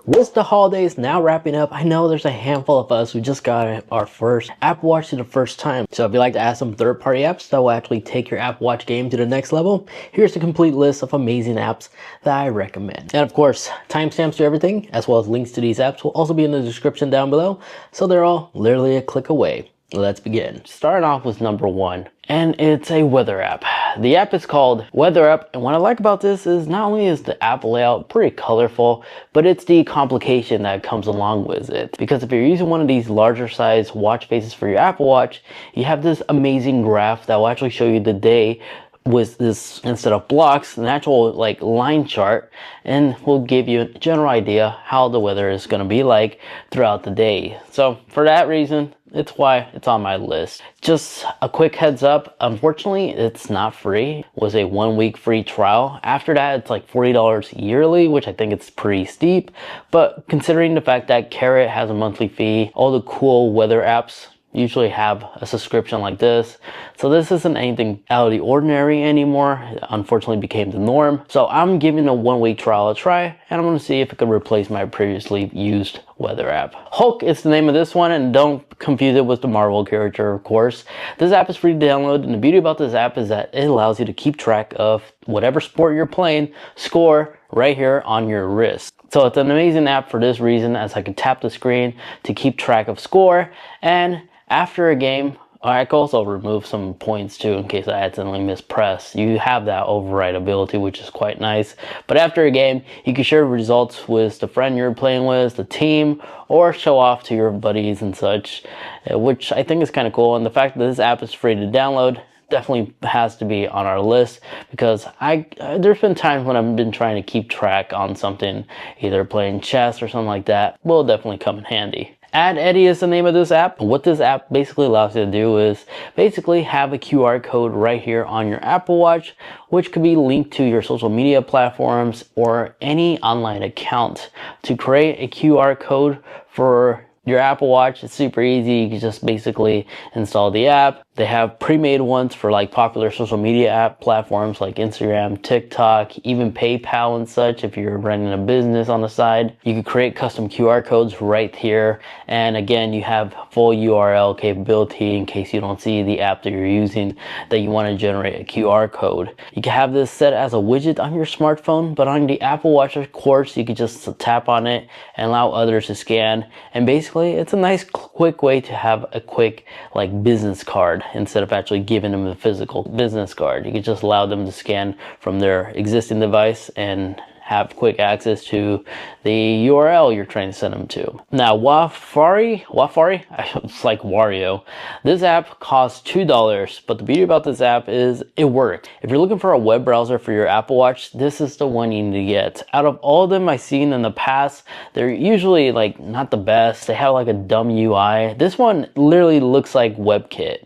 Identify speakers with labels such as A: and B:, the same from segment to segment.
A: With the holidays now wrapping up, I know there's a handful of us who just got our first Apple Watch for the first time. So if you'd like to add some third-party apps that will actually take your Apple Watch game to the next level, here's the complete list of amazing apps that I recommend. And of course, timestamps to everything, as well as links to these apps will also be in the description down below, so they're all literally a click away. Let's begin. Starting off with number one, and it's a weather app. The app is called Weather App, and what I like about this is not only is the app layout pretty colorful, but it's the complication that comes along with it. Because if you're using one of these larger size watch faces for your Apple Watch, you have this amazing graph that will actually show you the day with this, instead of blocks, an actual like line chart, and will give you a general idea how the weather is going to be like throughout the day. So for that reason, it's why it's on my list. Just a quick heads up, unfortunately it's not free. It was a 1 week free trial. After that it's like $40 yearly, which I think it's pretty steep, but considering the fact that Carrot has a monthly fee, all the cool weather apps usually have a subscription like this, so this isn't anything out of the ordinary anymore. It unfortunately became the norm, so I'm giving a 1 week trial a try, and I'm going to see if it could replace my previously used weather app. Huck is the name of this one, and don't confuse it with the Marvel character, of course. This app is free to download, and the beauty about this app is that it allows you to keep track of whatever sport you're playing, score right here on your wrist. So it's an amazing app for this reason, as I can tap the screen to keep track of score, and after a game, I can also remove some points too in case I accidentally mispress. You have that override ability, which is quite nice. But after a game, you can share results with the friend you're playing with, the team, or show off to your buddies and such, which I think is kind of cool. And the fact that this app is free to download definitely has to be on our list, because there's been times when I've been trying to keep track on something, either playing chess or something like that. Will definitely come in handy. addeddie is the name of this app. What this app basically allows you to do is basically have a QR code right here on your Apple Watch, which could be linked to your social media platforms or any online account. To create a QR code for your Apple Watch, it's super easy. You can just basically install the app. They have pre-made ones for like popular social media app platforms like Instagram, TikTok, even PayPal and such. If you're running a business on the side, you can create custom QR codes right here. And again, you have full URL capability in case you don't see the app that you're using that you want to generate a QR code. You can have this set as a widget on your smartphone, but on the Apple Watch, of course, you can just tap on it and allow others to scan. And basically, it's a nice quick way to have a quick like business card instead of actually giving them a physical business card. You can just allow them to scan from their existing device and have quick access to the URL you're trying to send them to. Now, wafari, it's like Wario. This app costs $2, but the beauty about this app is it works. If you're looking for a web browser for your Apple Watch, this is the one you need to get. Out of all of them I've seen in the past, they're usually like not the best. They have like a dumb UI. This one literally looks like WebKit,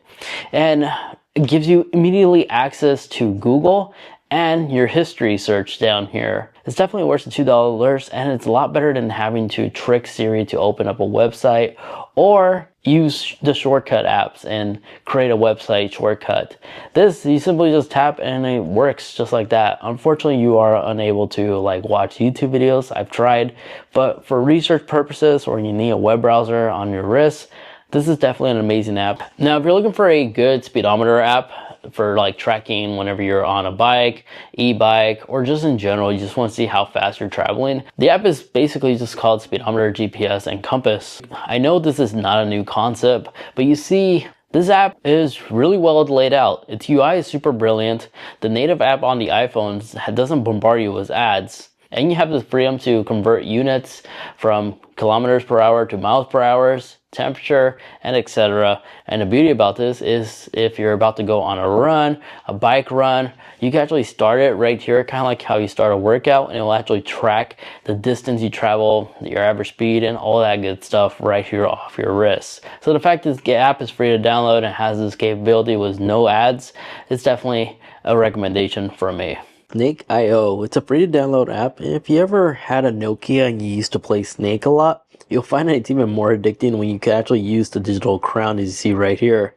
A: and it gives you immediately access to Google and your history search down here. It's definitely worth the $2, and it's a lot better than having to trick Siri to open up a website or use the shortcut apps and create a website shortcut. This, you simply just tap and it works just like that. Unfortunately, you are unable to like watch YouTube videos. I've tried, but for research purposes or you need a web browser on your wrist, this is definitely an amazing app. Now, if you're looking for a good speedometer app for like tracking whenever you're on a bike, e-bike, or just in general, you just want to see how fast you're traveling, the app is basically just called Speedometer, GPS, and Compass. I know this is not a new concept, but you see, this app is really well laid out. Its UI is super brilliant. The native app on the iPhones doesn't bombard you with ads. And you have the freedom to convert units from kilometers per hour to miles per hour, temperature, and etc. And the beauty about this is if you're about to go on a run, a bike run, you can actually start it right here, kind of like how you start a workout, and it will actually track the distance you travel, your average speed, and all that good stuff right here off your wrist. So the fact this app is free to download and has this capability with no ads, it's definitely a recommendation from me. Snake.io, it's a free to download app. If you ever had a Nokia and you used to play Snake a lot, you'll find that it's even more addicting when you can actually use the digital crown as you see right here.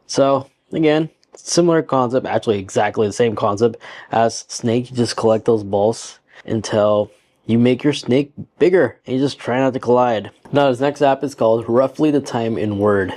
A: So again, similar concept, actually exactly the same concept as Snake. You just collect those balls until you make your snake bigger and you just try not to collide. Now this next app is called Roughly the Time in Word.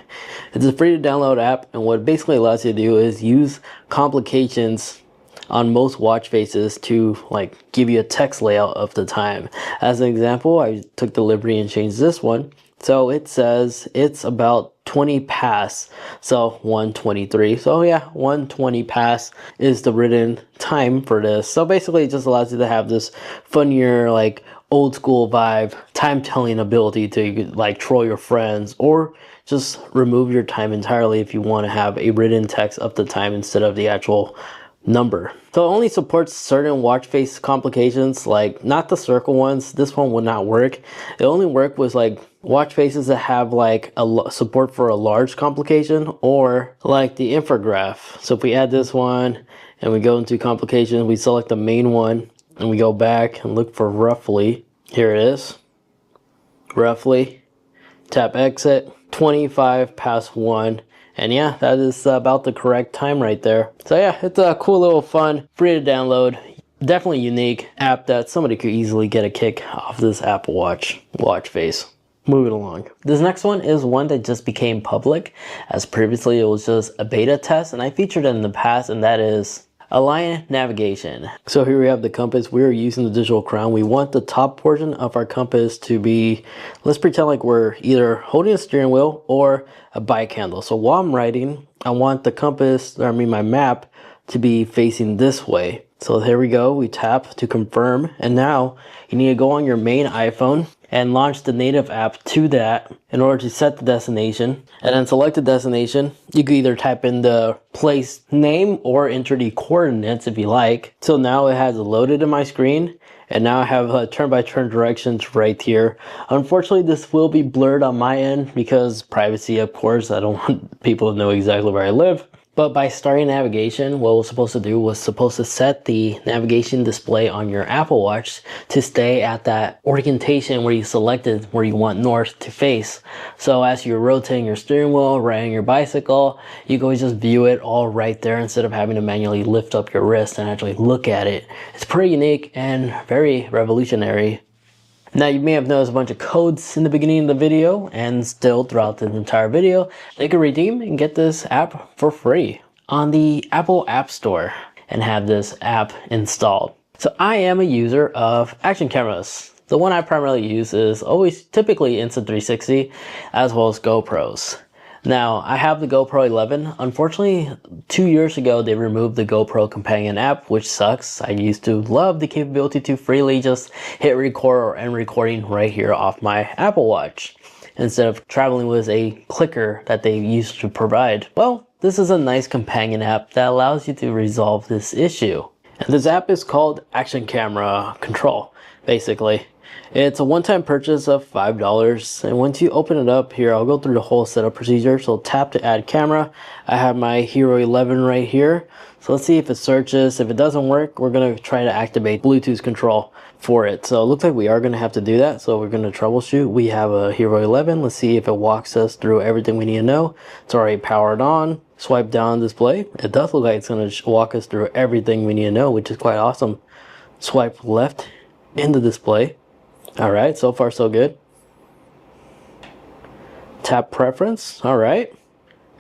A: It's a free to download app, and what it basically allows you to do is use complications on most watch faces to like give you a text layout of the time. As an example, I took the liberty and changed this one. So it says it's about 20 past, so 1:23. So yeah, 1:20 past is the written time for this. So basically it just allows you to have this funnier, like old school vibe, time telling ability to like troll your friends, or just remove your time entirely if you want to have a written text of the time instead of the actual number. So it only supports certain watch face complications, like not the circle ones. This one would not work. It only work with like watch faces that have like a support for a large complication, or like the infograph. So if we add this one and we go into complications, we select the main one and we go back and look for roughly. Here it is. Roughly. Tap exit. 25 past 1. And yeah, that is about the correct time right there. So yeah, it's a cool little fun, free to download, definitely unique app that somebody could easily get a kick off this Apple Watch face. Moving along. This next one is one that just became public, as previously it was just a beta test, and I featured it in the past, and that is Align navigation. So here we have the compass. We're using the digital crown. We want the top portion of our compass to be, let's pretend like we're either holding a steering wheel or a bike handle. So while I'm riding, I want the compass, my map, to be facing this way. So here we go. We tap to confirm, and now you need to go on your main iPhone and launch the native app to that in order to set the destination, and then select the destination. You can either type in the place name or enter the coordinates if you like. So now it has loaded in my screen, and now I have turn-by-turn directions right here. Unfortunately, this will be blurred on my end because privacy, of course. I don't want people to know exactly where I live. But by starting navigation, what we're supposed to do was supposed to set the navigation display on your Apple Watch to stay at that orientation where you selected where you want north to face. So as you're rotating your steering wheel, riding your bicycle, you can always just view it all right there instead of having to manually lift up your wrist and actually look at it. It's pretty unique and very revolutionary. Now you may have noticed a bunch of codes in the beginning of the video and still throughout the entire video. They can redeem and get this app for free on the Apple App Store and have this app installed. So I am a user of action cameras. The one I primarily use is always typically Insta360 as well as GoPros. Now, I have the GoPro 11. Unfortunately, 2 years ago, they removed the GoPro companion app, which sucks. I used to love the capability to freely just hit record or end recording right here off my Apple Watch, instead of traveling with a clicker that they used to provide. Well, this is a nice companion app that allows you to resolve this issue. And this app is called Action Camera Control, basically. It's a one-time purchase of $5, and once you open it up here, I'll go through the whole setup procedure. So tap to add camera. I have my Hero 11 right here. So let's see if it searches. If it doesn't work, we're going to try to activate Bluetooth control for it. So it looks like we are going to have to do that. So we're going to troubleshoot. We have a Hero 11. Let's see if it walks us through everything we need to know. It's already powered on. Swipe down display. It does look like it's going to walk us through everything we need to know, which is quite awesome. Swipe left in the display. All right, so far so good. Tap preference. All right.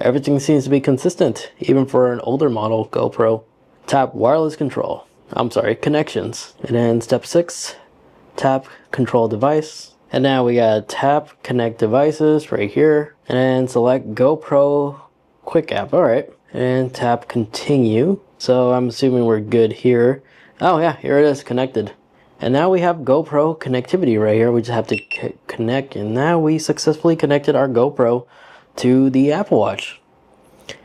A: Everything seems to be consistent, even for an older model GoPro. Tap wireless control. I'm sorry, connections. And then step 6, tap control device. And now we got tap connect devices right here. And then select GoPro quick app. All right. And tap continue. So I'm assuming we're good here. Oh yeah, here it is, connected. And now we have GoPro connectivity right here. We just have to connect, and now we successfully connected our GoPro to the Apple Watch.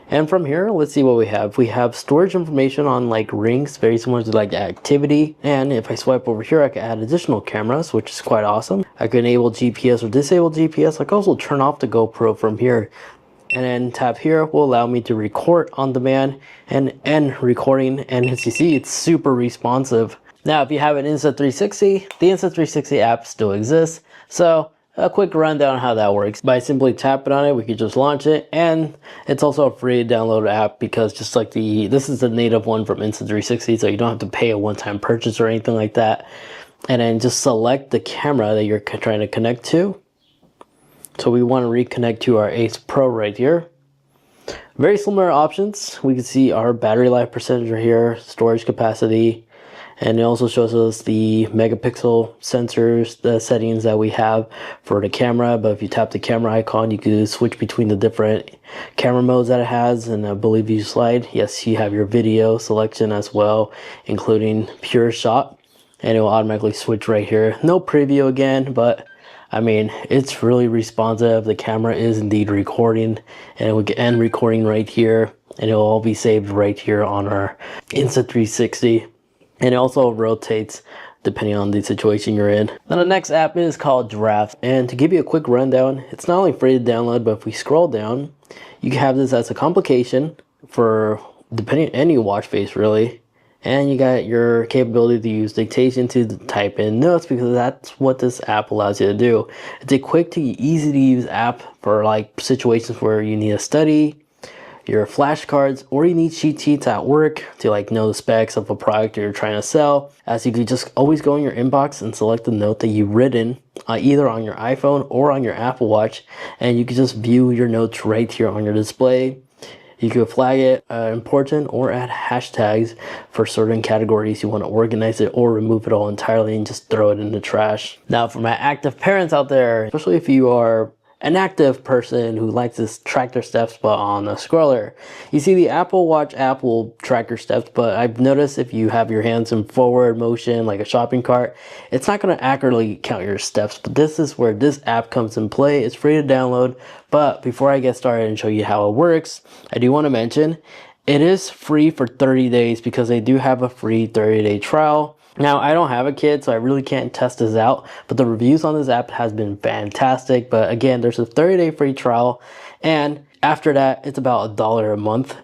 A: And from here, let's see what we have. We have storage information on like rings, very similar to like activity. And if I swipe over here, I can add additional cameras, which is quite awesome. I can enable GPS or disable GPS. I can also turn off the GoPro from here. And then tap here will allow me to record on demand and end recording. And as you see, it's super responsive. Now, if you have an Insta360, the Insta360 app still exists. So a quick rundown on how that works. By simply tapping on it, we could just launch it. And it's also a free download app because just like this is the native one from Insta360, so you don't have to pay a one-time purchase or anything like that. and then just select the camera that you're trying to connect to. So we want to reconnect to our Ace Pro right here. Very similar options. We can see our battery life percentage right here, storage capacity, and it also shows us the megapixel sensors, the settings that we have for the camera. But if you tap the camera icon, you can switch between the different camera modes that it has. And I believe you slide, yes, you have your video selection as well, including pure shot, and it will automatically switch right here. No preview again, but I mean, it's really responsive. The camera is indeed recording, and we can end recording right here, and it'll all be saved right here on our Insta360. And it also rotates depending on the situation you're in. Now the next app is called Giraffe, and to give you a quick rundown, it's not only free to download, but if we scroll down, you can have this as a complication for depending on any watch face really. And you got your capability to use dictation to type in notes, because that's what this app allows you to do. It's a quick to easy to use app for like situations where you need to study, your flashcards, or you need cheat sheets at work to like know the specs of a product you're trying to sell. As you can just always go in your inbox and select the note that you've written either on your iPhone or on your Apple Watch, and you can just view your notes right here on your display. You can flag it important or add hashtags for certain categories you want to organize it, or remove it all entirely and just throw it in the trash. Now for my active parents out there, especially if you are an active person who likes to track their steps but on a scroller, you see the Apple Watch app will track your steps, but I've noticed if you have your hands in forward motion like a shopping cart, it's not going to accurately count your steps. But this is where this app comes in play. It's free to download, but before I get started and show you how it works, I do want to mention it is free for 30 days because they do have a free 30-day trial. Now, I don't have a kid, so I really can't test this out, but the reviews on this app has been fantastic. But again, there's a 30-day free trial, and after that, it's about $1 a month.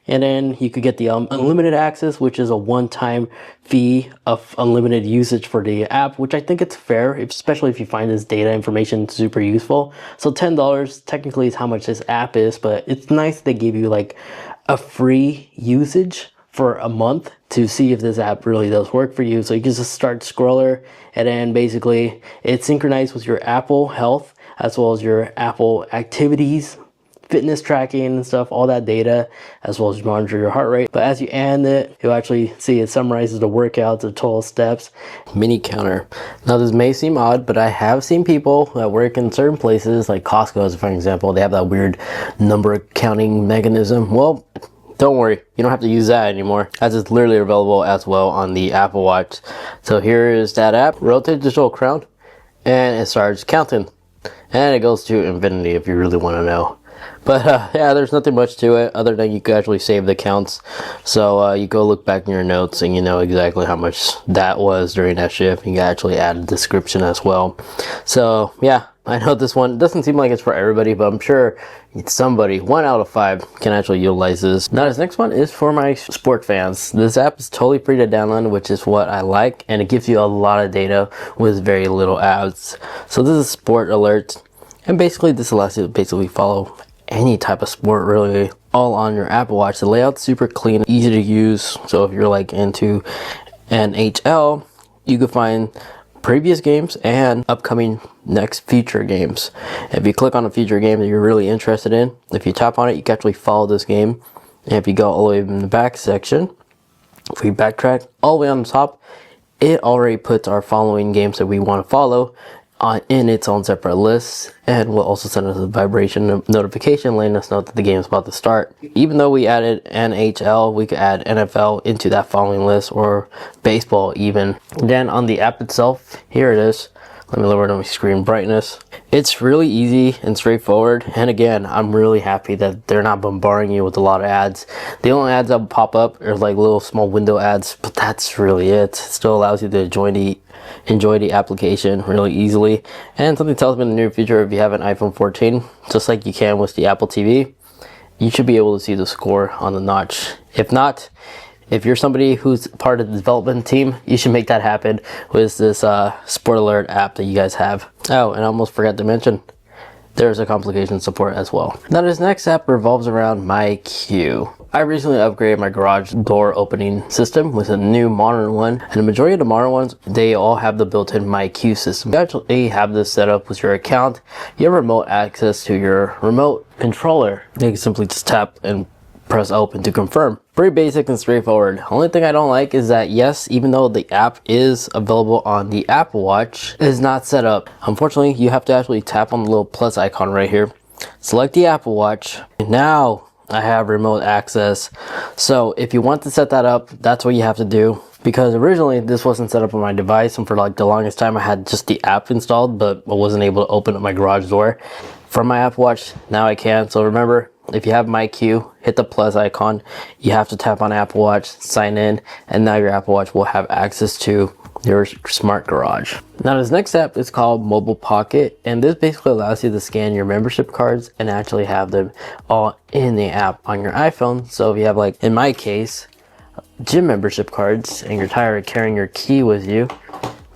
A: And then you could get the unlimited access, which is a one-time fee of unlimited usage for the app, which I think it's fair, especially if you find this data information super useful. So $10 technically is how much this app is, but it's nice they give you like a free usage for a month to see if this app really does work for you. So you can just start Stroller, and then basically it's synchronized with your Apple Health as well as your Apple Activities, fitness tracking and stuff, all that data, as well as monitor your heart rate. But as you end it, you'll actually see it summarizes the workouts, the total steps, mini counter. Now this may seem odd, but I have seen people that work in certain places like Costco as for example, they have that weird number counting mechanism. Well, don't worry, you don't have to use that anymore, as it's literally available as well on the Apple Watch. So here is that app, rotate digital crown, and it starts counting. And it goes to infinity if you really want to know. But yeah, there's nothing much to it other than you can actually save the counts. So you go look back in your notes and you know exactly how much that was during that shift. You can actually add a description as well. So yeah, I know this one doesn't seem like it's for everybody, but I'm sure somebody, 1 out of 5, can actually utilize this. Now this next one is for my sport fans. This app is totally free to download, which is what I like, and it gives you a lot of data with very little ads. So this is Sport Alert, and basically this allows you to basically follow any type of sport really, all on your Apple Watch. The layout's super clean, easy to use. So if you're like into NHL, you can find previous games and upcoming next future games. If you click on a future game that you're really interested in, if you tap on it, you can actually follow this game. And if you go all the way in the back section, if we backtrack all the way on the top, it already puts our following games that we want to follow in its own separate list, and will also send us a vibration notification letting us know that the game is about to start. Even though we added NHL, we could add NFL into that following list, or baseball even. Then on the app itself, here it is. Let me lower my screen brightness. It's really easy and straightforward, and again, I'm really happy that they're not bombarding you with a lot of ads. The only ads that will pop up are like little small window ads, but that's really it. It still allows you to enjoy the application really easily. And something tells me in the near future, if you have an iPhone 14, just like you can with the Apple TV, you should be able to see the score on the notch. If not, if you're somebody who's part of the development team, you should make that happen with this Sport Alert app that you guys have. Oh, and I almost forgot to mention, there's a complication support as well. Now this next app revolves around my queue. I recently upgraded my garage door opening system with a new modern one, and the majority of the modern ones, they all have the built-in My Queue system. You actually have this set up with your account. You have remote access to your remote controller. You can simply just tap and press open to confirm. Pretty basic and straightforward. Only thing I don't like is that yes, even though the app is available on the Apple Watch, it is not set up. Unfortunately, you have to actually tap on the little plus icon right here, select the Apple Watch. Now I have remote access. So if you want to set that up, that's what you have to do. Because originally this wasn't set up on my device, and for like the longest time I had just the app installed, but I wasn't able to open up my garage door from my Apple Watch. Now I can. So remember, if you have My Queue, hit the plus icon, you have to tap on Apple Watch, sign in, and now your Apple Watch will have access to your smart garage. Now this next app is called Mobile Pocket, and this basically allows you to scan your membership cards and actually have them all in the app on your iPhone. So if you have, like in my case, gym membership cards and you're tired of carrying your key with you,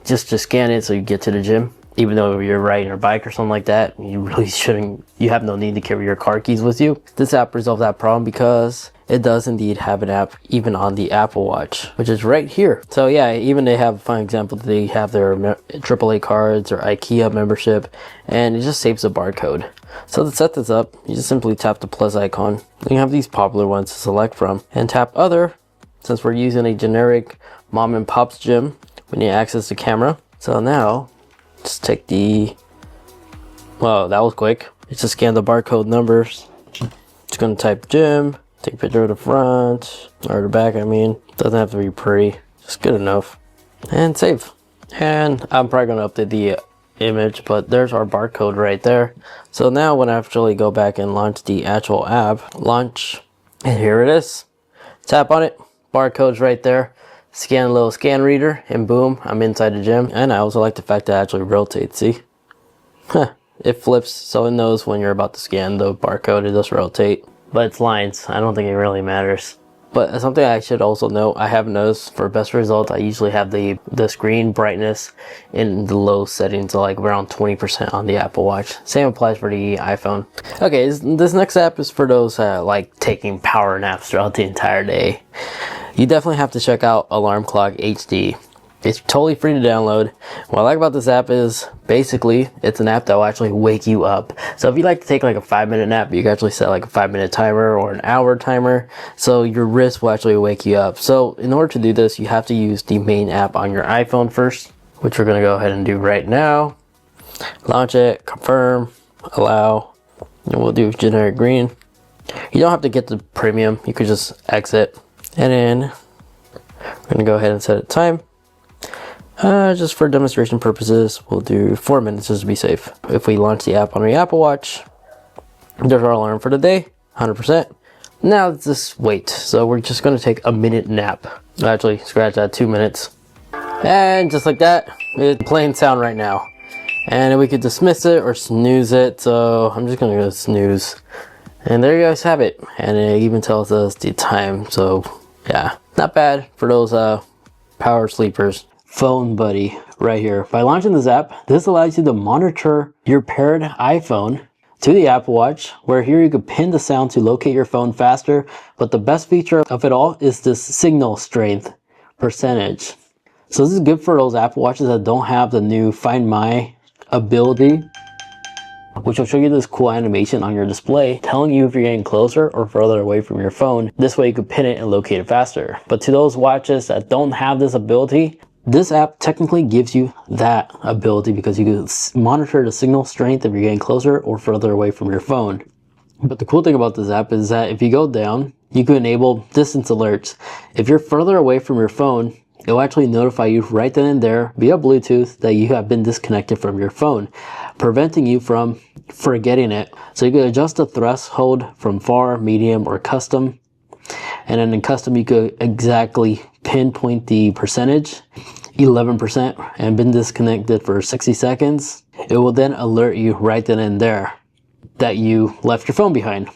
A: just scan it so you get to the gym. Even though you're riding your bike or something like that, you really shouldn't, you have no need to carry your car keys with you. This app resolves that problem because it does indeed have an app even on the Apple Watch, which is right here. So yeah, even they have a fine example, they have their AAA cards or IKEA membership, and it just saves a barcode. So to set this up, you just simply tap the plus icon. You have these popular ones to select from, and tap other. Since we're using a generic mom and pop's gym, we need access to camera. So now, just take the, well, that was quick. Just scan the barcode numbers. Just gonna type gym, take a picture of the front, or the back, I mean. Doesn't have to be pretty, just good enough. And save. And I'm probably gonna update the image, but there's our barcode right there. So now when I actually go back and launch the actual app, launch, and here it is. Tap on it, barcode's right there. Scan a little scan reader, and boom, I'm inside the gym. And I also like the fact that it actually rotates, see? It flips, so it knows when you're about to scan the barcode, it does rotate. But it's lines, I don't think it really matters. But something I should also note, I have noticed for best results, I usually have the screen brightness in the low settings, so like around 20% on the Apple Watch. Same applies for the iPhone. Okay, this next app is for those like taking power naps throughout the entire day. You definitely have to check out Alarm Clock HD. It's totally free to download. What I like about this app is basically it's an app that will actually wake you up. So if you like to take like a 5-minute nap, you can actually set like a 5-minute timer or an hour timer. So your wrist will actually wake you up. So in order to do this, you have to use the main app on your iPhone first, which we're gonna go ahead and do right now. Launch it, confirm, allow, and we'll do generic green. You don't have to get the premium, you could just exit. And then we're gonna go ahead and set a time. Just for demonstration purposes, we'll do 4 minutes just to be safe. If we launch the app on the Apple Watch, there's our alarm for the day, 100%. Now let's just wait. So we're just gonna take a minute nap. Actually, scratch that, 2 minutes. And just like that, it's playing sound right now. And we could dismiss it or snooze it. So I'm just gonna go snooze. And there you guys have it. And it even tells us the time. So yeah, not bad for those power sleepers. Phone Buddy right here. By launching this app, this allows you to monitor your paired iPhone to the Apple Watch, where here you could pin the sound to locate your phone faster. But the best feature of it all is this signal strength percentage. So this is good for those Apple Watches that don't have the new Find My ability, which will show you this cool animation on your display telling you if you're getting closer or further away from your phone. This way you could pin it and locate it faster. But to those watches that don't have this ability, this app technically gives you that ability because you can monitor the signal strength if you're getting closer or further away from your phone. But the cool thing about this app is that if you go down, you can enable distance alerts. If you're further away from your phone, it'll actually notify you right then and there via Bluetooth that you have been disconnected from your phone, preventing you from forgetting it. So you can adjust the threshold from far, medium, or custom. And then in custom, you could exactly pinpoint the percentage, 11%, and been disconnected for 60 seconds. It will then alert you right then and there that you left your phone behind.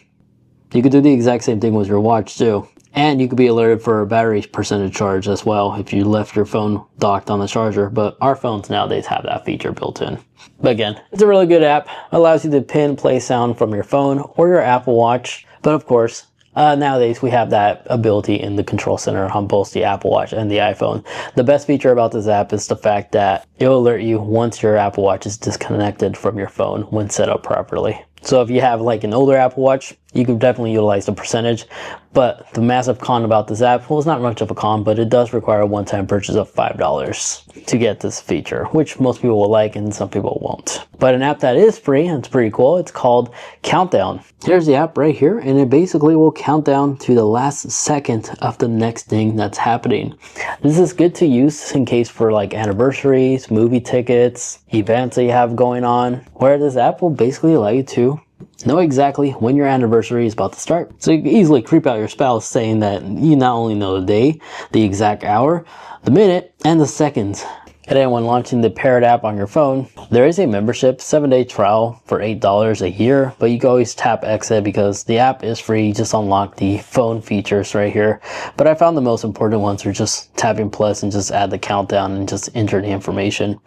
A: You could do the exact same thing with your watch too. And you could be alerted for a battery percentage charge as well if you left your phone docked on the charger, but our phones nowadays have that feature built in. But again, it's a really good app. Allows you to pin play sound from your phone or your Apple Watch. But of course, nowadays we have that ability in the control center on both the Apple Watch and the iPhone. The best feature about this app is the fact that it'll alert you once your Apple Watch is disconnected from your phone when set up properly. So if you have like an older Apple Watch, you can definitely utilize the percentage. But the massive con about this app, well, it's not much of a con, but it does require a one-time purchase of $5 to get this feature, which most people will like and some people won't. But an app that is free, and it's pretty cool, it's called Countdown. Here's the app right here, and it basically will count down to the last second of the next thing that's happening. This is good to use in case for like anniversaries, movie tickets, events that you have going on, where this app will basically allow you to know exactly when your anniversary is about to start. So you can easily creep out your spouse saying that you not only know the day, the exact hour, the minute, and the seconds. And then when launching the paired app on your phone, there is a membership 7-day trial for $8 a year, but you can always tap exit because the app is free. You just unlock the phone features right here. But I found the most important ones are just tapping plus and just add the countdown and just enter the information.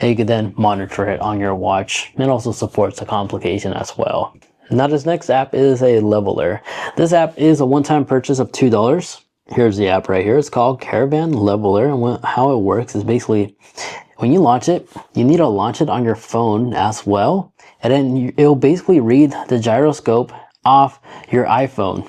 A: And you can then monitor it on your watch, and also supports the complication as well. Now this next app is a leveler. This app is a one-time purchase of $2. Here's the app right here. It's called Caravan Leveler, and how it works is basically when you launch it, you need to launch it on your phone as well, and then it'll basically read the gyroscope off your iPhone.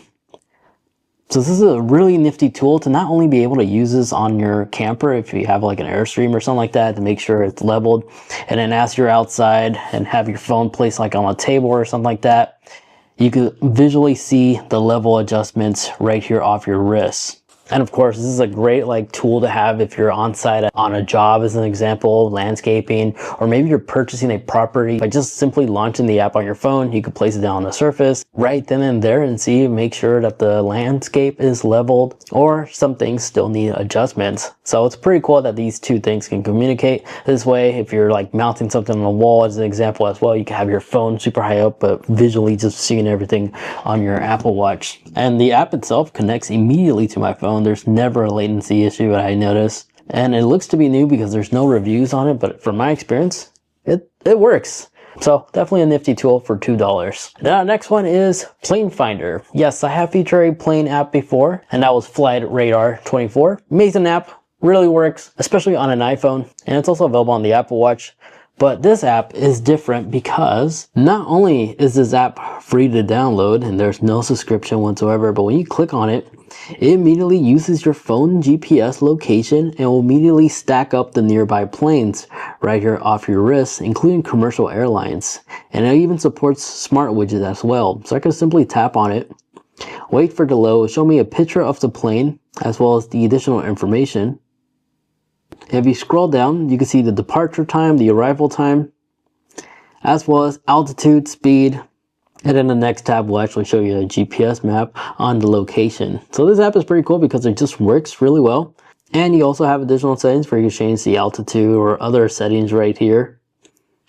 A: So this is a really nifty tool to not only be able to use this on your camper if you have like an Airstream or something like that to make sure it's leveled, and then as you're outside and have your phone placed like on a table or something like that, you can visually see the level adjustments right here off your wrist. And of course, this is a great like tool to have if you're on site on a job, as an example, landscaping, or maybe you're purchasing a property. By just simply launching the app on your phone, you can place it down on the surface right then and there and see, make sure that the landscape is leveled, or some things still need adjustments. So it's pretty cool that these two things can communicate. This way, if you're like mounting something on the wall as an example as well, you can have your phone super high up, but visually just seeing everything on your Apple Watch. And the app itself connects immediately to my phone. There's never a latency issue that I notice. And it looks to be new because there's no reviews on it, but from my experience, it works. So definitely a nifty tool for $2. Now our next one is Plane Finder. Yes, I have featured a plane app before, and that was Flight Radar 24. Amazing app, really works, especially on an iPhone, and it's also available on the Apple Watch. But this app is different because not only is this app free to download and there's no subscription whatsoever, but when you click on it, it immediately uses your phone GPS location and will immediately stack up the nearby planes right here off your wrist, including commercial airlines. And it even supports smart widgets as well. So I can simply tap on it, wait for the load, show me a picture of the plane as well as the additional information. And if you scroll down, you can see the departure time, the arrival time, as well as altitude, speed, and then the next tab will actually show you a GPS map on the location. So this app is pretty cool because it just works really well. And you also have additional settings where you can change the altitude or other settings right here,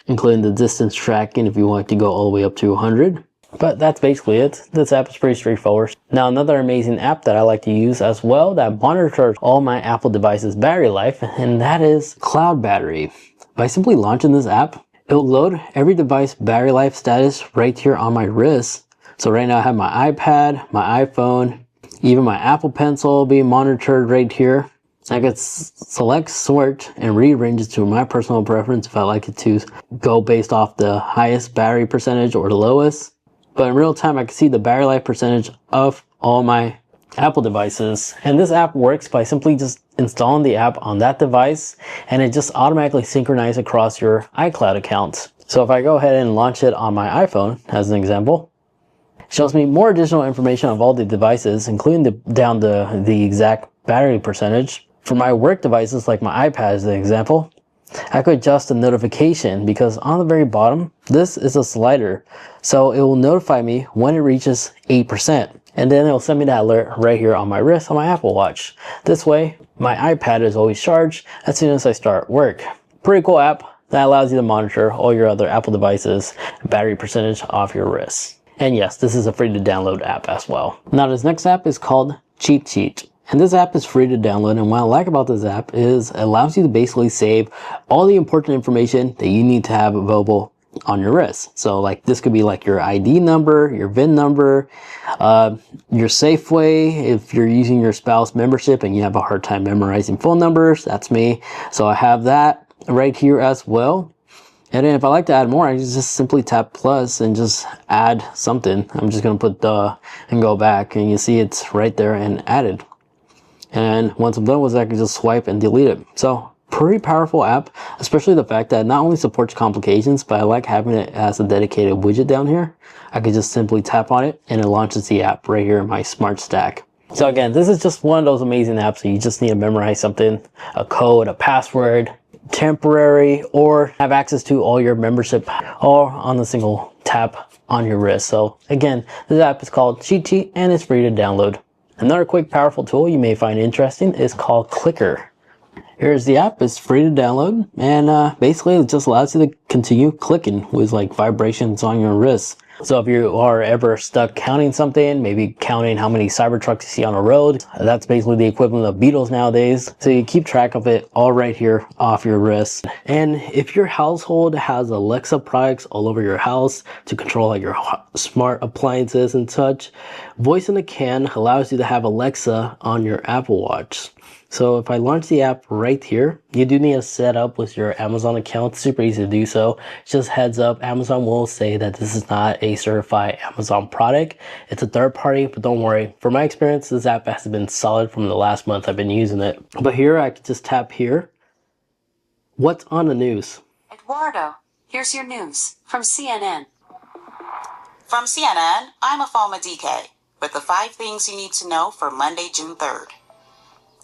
A: including the distance tracking if you want to go all the way up to 100. But that's basically it. This app is pretty straightforward. Now another amazing app that I like to use as well that monitors all my Apple devices' battery life, and that is Cloud Battery. By simply launching this app, it will load every device battery life status right here on my wrist. So right now I have my iPad, my iPhone, even my Apple Pencil being monitored right here. I could select, sort, and rearrange it to my personal preference if I like it to go based off the highest battery percentage or the lowest. But in real time, I can see the battery life percentage of all my Apple devices. And this app works by simply just installing the app on that device, and it just automatically synchronizes across your iCloud account. So if I go ahead and launch it on my iPhone, as an example, it shows me more additional information of all the devices, including down to the exact battery percentage. For my work devices, like my iPad as an example, I could adjust the notification because on the very bottom, this is a slider. So it will notify me when it reaches 8%. And then it'll send me that alert right here on my wrist on my Apple Watch. This way, my iPad is always charged as soon as I start work. Pretty cool app that allows you to monitor all your other Apple devices, battery percentage off your wrist. And yes, this is a free to download app as well. Now this next app is called Cheat Sheet. And this app is free to download, and what I like about this app is it allows you to basically save all the important information that you need to have available on your wrist. So like this could be like your ID number, your VIN number, your Safeway, if you're using your spouse membership and you have a hard time memorizing phone numbers, that's me. So I have that right here as well. And then if I like to add more, I just simply tap plus and just add something. I'm just going to put the and go back, and you see it's right there and added. And once I'm done with it, I can just swipe and delete it. So pretty powerful app, especially the fact that it not only supports complications, but I like having it as a dedicated widget down here. I could just simply tap on it and it launches the app right here in my smart stack. So again, this is just one of those amazing apps that you just need to memorize something, a code, a password, temporary, or have access to all your membership all on a single tap on your wrist. So again, this app is called Cheat Sheet and it's free to download. Another quick powerful tool you may find interesting is called Clicker. Here's the app. It's free to download, and basically it just allows you to continue clicking with like vibrations on your wrist. So if you are ever stuck counting something, maybe counting how many Cybertrucks you see on a road, that's basically the equivalent of Beatles nowadays. So you keep track of it all right here off your wrist. And if your household has Alexa products all over your house to control like your smart appliances and such, voice in a can allows you to have Alexa on your Apple Watch. So if I launch the app right here, you do need to set up with your Amazon account. Super easy to do so. Just heads up, Amazon will say that this is not a certified Amazon product. It's a third party, but don't worry. From my experience, this app has been solid from the last month I've been using it. But here, I can just tap here. What's on the news?
B: Eduardo, here's your news from CNN. From CNN, I'm Afoma DK with the 5 things you need to know for Monday, June 3rd.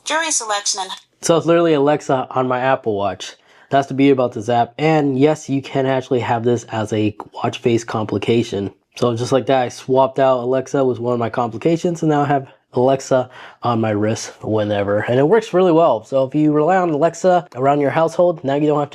B: Jury selection and...
A: So it's literally Alexa on my Apple Watch. That's the beauty about this app. And yes, you can actually have this as a watch face complication. So just like that, I swapped out Alexa with one of my complications, and now I have Alexa on my wrist whenever, and it works really well. So if you rely on Alexa around your household, now you don't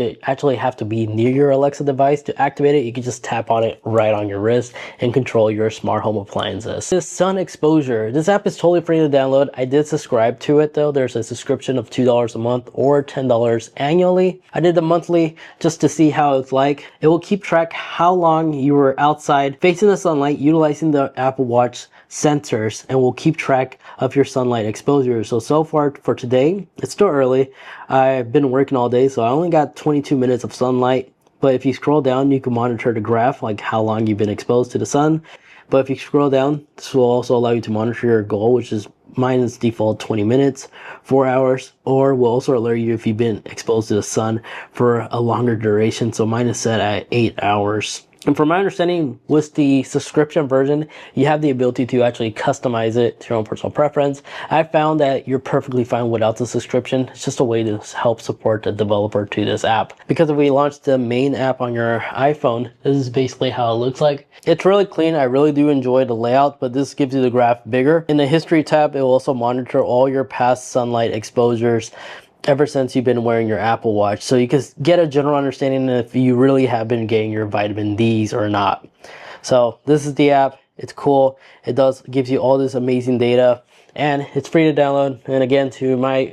A: have to be near your Alexa device to activate it. You can just tap on it right on your wrist and control your smart home appliances. This sun exposure, this app is totally free to download. I did subscribe to it though. There's a subscription of $2 a month or $10 annually. I did the monthly just to see how it's like. It will keep track how long you were outside facing the sunlight utilizing the Apple Watch sensors, and will keep track of your sunlight exposure. So far for today, it's still early. I've been working all day, so I only got 22 minutes of sunlight. But if you scroll down, you can monitor the graph, like how long you've been exposed to the sun. But if you scroll down, this will also allow you to monitor your goal, which is mine is default 20 minutes, 4 hours, or will also alert you if you've been exposed to the sun for a longer duration. So mine is set at 8 hours. And from my understanding, with the subscription version, you have the ability to actually customize it to your own personal preference. I found that you're perfectly fine without the subscription. It's just a way to help support the developer to this app. Because if we launch the main app on your iPhone, this is basically how it looks like. It's really clean. I really do enjoy the layout, but this gives you the graph bigger. In the history tab, it will also monitor all your past sunlight exposures ever since you've been wearing your Apple Watch, so you can get a general understanding if you really have been getting your vitamin D's or not. So this is the app. It's cool. It gives you all this amazing data, and it's free to download. And again,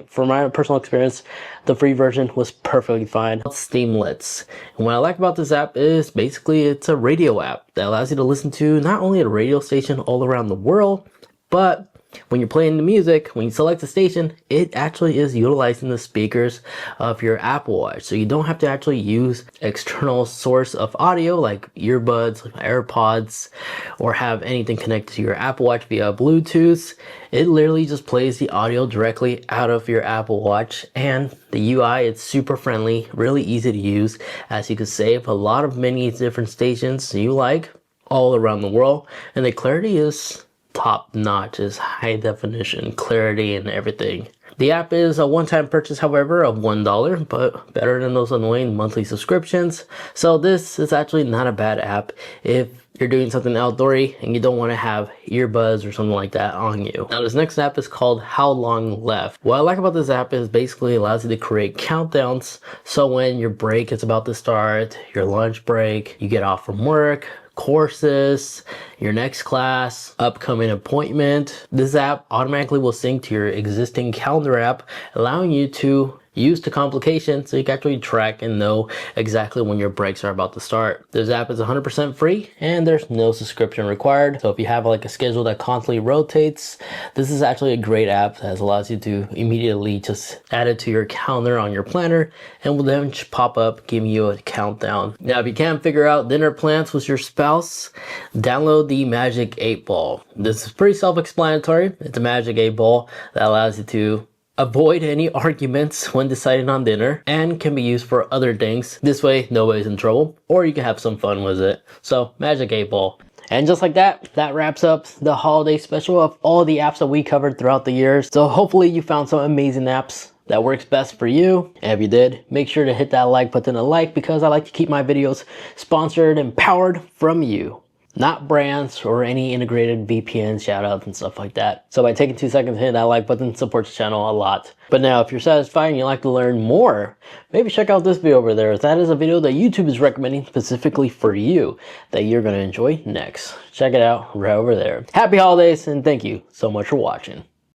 A: for my personal experience, the free version was perfectly fine. Streamlets. And what I like about this app is basically it's a radio app that allows you to listen to not only a radio station all around the world, but when you're playing the music, when you select the station, it actually is utilizing the speakers of your Apple Watch. So you don't have to actually use external source of audio like earbuds, like AirPods, or have anything connected to your Apple Watch via Bluetooth. It literally just plays the audio directly out of your Apple Watch, and the UI, it's super friendly, really easy to use, as you can save a lot of many different stations you like all around the world, and the clarity is top notch, is high definition clarity and everything. The app is a one-time purchase, however, of $1, but better than those annoying monthly subscriptions. So this is actually not a bad app if you're doing something outdoorsy and you don't want to have earbuds or something like that on you. Now this next app is called How Long Left. What I like about this app is basically it allows you to create countdowns. So when your break is about to start, your lunch break, you get off from work, courses, your next class, upcoming appointment, this app automatically will sync to your existing calendar app, allowing you to use the complication so you can actually track and know exactly when your breaks are about to start. This app is 100% free and there's no subscription required. So if you have like a schedule that constantly rotates, this is actually a great app that allows you to immediately just add it to your calendar on your planner and will then pop up giving you a countdown. Now if you can't figure out dinner plans with your spouse, download the Magic 8 Ball. This is pretty self-explanatory. It's a Magic 8 Ball that allows you to avoid any arguments when deciding on dinner and can be used for other things. This way, nobody's in trouble, or you can have some fun with it. So, Magic 8 Ball. And just like that, that wraps up the holiday special of all the apps that we covered throughout the years. So hopefully you found some amazing apps that works best for you. And if you did, make sure to hit that like button and like, because I like to keep my videos sponsored and powered from you, not brands or any integrated VPN shoutouts and stuff like that. So by taking 2 seconds to hit that like button supports the channel a lot. But now if you're satisfied and you'd like to learn more, maybe check out this video over there. That is a video that YouTube is recommending specifically for you that you're going to enjoy next. Check it out right over there. Happy holidays and thank you so much for watching.